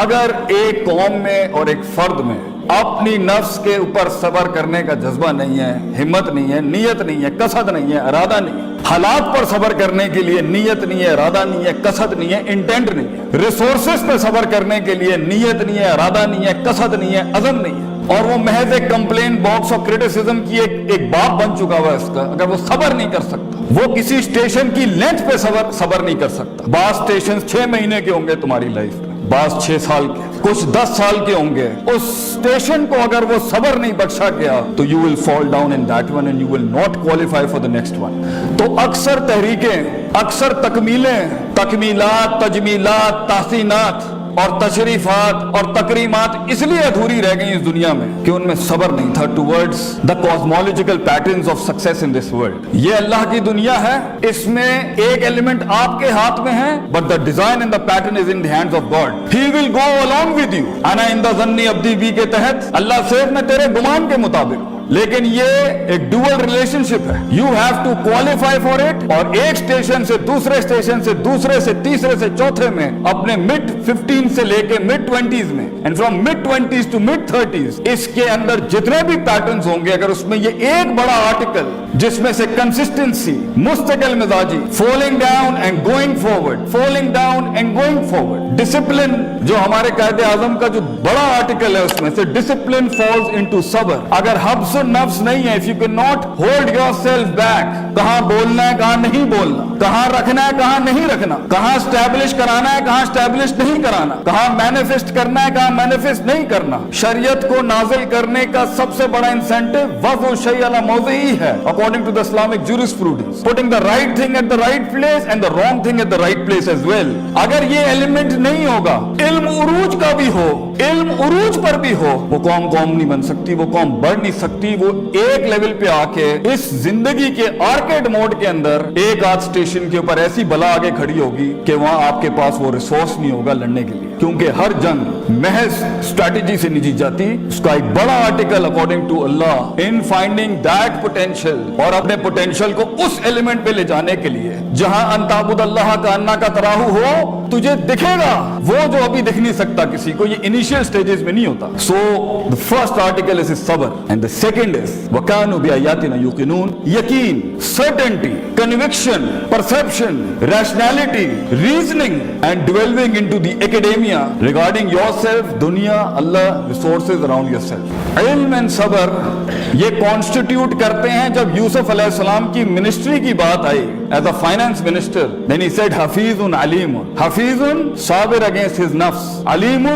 اگر ایک قوم میں اور ایک فرد میں اپنی نفس کے اوپر صبر کرنے کا جذبہ نہیں ہے، ہمت نہیں ہے، نیت نہیں ہے، قصد نہیں ہے، ارادہ نہیں ہے، حالات پر صبر کرنے کے لیے نیت نہیں ہے، ارادہ نہیں ہے، قصد نہیں ہے، انٹینٹ نہیں ہے، ریسورسز پہ صبر کرنے کے لیے نیت نہیں ہے، ارادہ نہیں ہے، قصد نہیں ہے، عزم نہیں ہے، اور وہ محض ایک کمپلین باکس اور کرٹیسزم کی ایک باب بن چکا ہوا ہے اس کا، اگر وہ صبر نہیں کر سکتا، وہ کسی اسٹیشن کی لینتھ پہ صبر نہیں کر سکتا. بعض اسٹیشن 6 مہینے کے ہوں گے تمہاری لائف میں، بعض 6 سال کے، کچھ 10 سال کے ہوں گے. اس اسٹیشن کو اگر وہ صبر نہیں بخشا گیا تو you will fall down in that one and you will not qualify for the next one. تو اکثر تحریکیں، اکثر تکمیلات، تجمیلات، تحسینات اور تشریفات اور تکریمات اس لیے ادھوری رہ گئی اس دنیا میں کہ ان میں صبر نہیں تھا towards the cosmological patterns of success in this world. یہ اللہ کی دنیا ہے، اس میں ایک ایلیمنٹ آپ کے ہاتھ میں ہے but the design and the pattern is in the hands of God. He will go along with you. انا عند ظن عبدی بی کے تحت اللہ صرف میں تیرے گمان کے مطابق، لیکن یہ ایک ڈوئل ریلیشن شپ ہے. You have to qualify for it, اور ایک اسٹیشن سے دوسرے اسٹیشن سے دوسرے سے تیسرے سے چوتھے میں، اپنے mid 15 سے لے کے mid 20s میں، and from mid 20s to mid 30s، اس کے اندر جتنے بھی پیٹرنز ہوں گے، اگر اس میں یہ ایک بڑا آرٹیکل جس میں سے کنسسٹنسی، مستقل مزاجی، falling down and going forward, falling down and going forward, discipline جو ہمارے قائد اعظم کا جو بڑا آرٹیکل ہے اس میں سے ڈسپلن فالز انٹو صبر. اگر حبس نفس نہیں ہے، if you cannot hold yourself back، کہاں بولنا ہے کہاں نہیں بولنا، کہاں رکھنا ہے کہاں نہیں رکھنا، کہاں اسٹیبلش کرانا ہے کہاں اسٹیبلش نہیں کرانا، کہاں مینیفیسٹ کرنا ہے کہاں مینیفیسٹ نہیں کرنا. شریعت کو نازل کرنے کا سب سے بڑا انسینٹو وضع الشیء علی موضعہ ہے according to the Islamic jurisprudence، putting the right thing at the right place and the wrong thing at the right place as well. اگر یہ ایلیمنٹ نہیں ہوگا، علم عروج کا بھی ہو، علم عروج پر بھی ہو، وہ قوم نہیں بن سکتی، وہ قوم بڑھ نہیں سکتی. وہ ایک لیول پہ آ کے اس زندگی کے آرکیڈ موڈ کے اندر ایک آدھ اسٹیشن کے اوپر ایسی بلا آگے کھڑی ہوگی کہ وہاں آپ کے پاس وہ ریسورس نہیں ہوگا لڑنے کے لیے، کیونکہ ہر جنگ محض اسٹریٹجی سے نہیں جیت جاتی. اس کا ایک بڑا آرٹیکل اکارڈنگ ٹو اللہ ان فائنڈنگ دیٹ پوٹینشیل، اور اپنے پوٹینشیل کو اس ایلیمنٹ پہ لے جانے کے لیے جہاں ان تعبد اللہ کا انا کا تراہو ہو، تجھے دکھے گا وہ جو ابھی دکھ نہیں سکتا کسی کو. یہ انیشیل سٹیجز میں نہیں ہوتا. سو the first article is صبر and the second is وَكَانُوا بِآيَاتِنَا يُوقِنُونَ. یقین، certainty, conviction, perception, rationality, reasoning and delving into the academia regarding yourself, دنیا، اللہ، resources around yourself. علم and صبر یہ constitute کرتے ہیں. جب یوسف علیہ السلام کی منسٹری کی بات آئی as a finance minister, then he said Hafeez Aleem, Hafeez Sabir against his نفس، علیم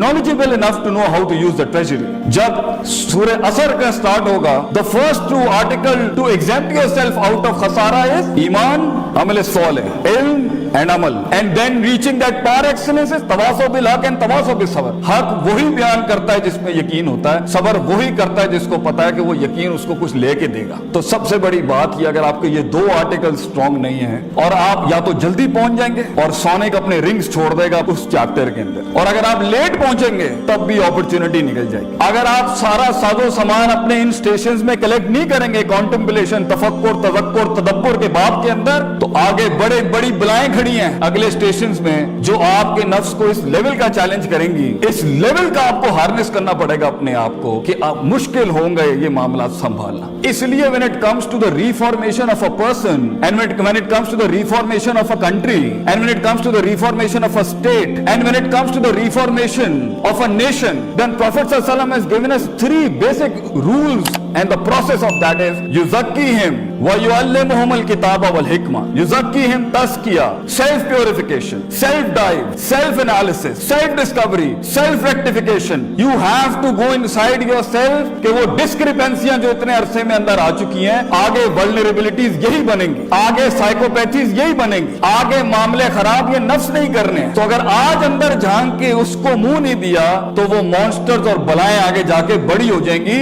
knowledgeable enough to know how to use the treasury. جب سورہ اثر کا سٹارٹ ہوگا، the first two article to exempt yourself out of خسارہ is ایمان، عمل صالح، علم and عمل, and then reaching that par excellence is تواصو بالحق and تواصو بالصبر. حق وہی بیان کرتا ہے جس میں یقین ہوتا ہے، صبر وہی کرتا ہے جس کو پتا ہے کہ وہ یقین اس کو کچھ لے کے دے گا. تو سب سے بڑی بات یہ، اگر آپ کے یہ دو آرٹیکل سٹرونگ نہیں ہیں، اور آپ یا تو جلدی پہنچ جائیں گے اور سونک اپنے رنگز چھوڑ دے گا اس چیپٹر کے اندر، اور اگر آپ لیٹ پہنچیں گے تب بھی اپرچونٹی نکل جائے گی. اگر آپ سارا ساز و سامان اپنے ان سٹیشنز میں کلیکٹ نہیں کریں گے، کانٹمپلیشن، تفکر، تذکر، تدبر کے باب کے اندر، تو آگے بڑی بلائیں کھڑی ہیں اگلے سٹیشنز میں جو آپ کے نفس کو اس لیول کا چیلنج کریں گی. اس لیول کا آپ کو ہارنس کرنا پڑے گا اپنے آپ کو کہ آپ مشکل ہوں گے یہ معاملات سنبھالنا. اس لیے when it comes to the reformation of a person, and when it comes to the reformation of a country, and when it comes to the reformation of a state, and when it comes to the reformation of a nation, then Prophet ﷺ has given us 3 basic rules, and the process of that is yuzakkihim wa yuallimuhum al-kitaba wal hikma. Yuzakkihim tazkiyah, self purification, self dive, self analysis, self discovery, self rectification. You have to go inside yourself کہ وہ ڈسکریپنسیاں جو اتنے عرصے میں اندر آ چکی ہیں، آگے vulnerabilities یہی بنیں گی، آگے سائیکوپیتھیز یہی بنیں گی، آگے معاملے خراب یہ نفس نہیں کرنے. تو اگر آج اندر جھانک کے اس کو منہ نہیں دیا تو وہ مانسٹرز اور بلائیں آگے جا کے بڑی ہو جائیں گی.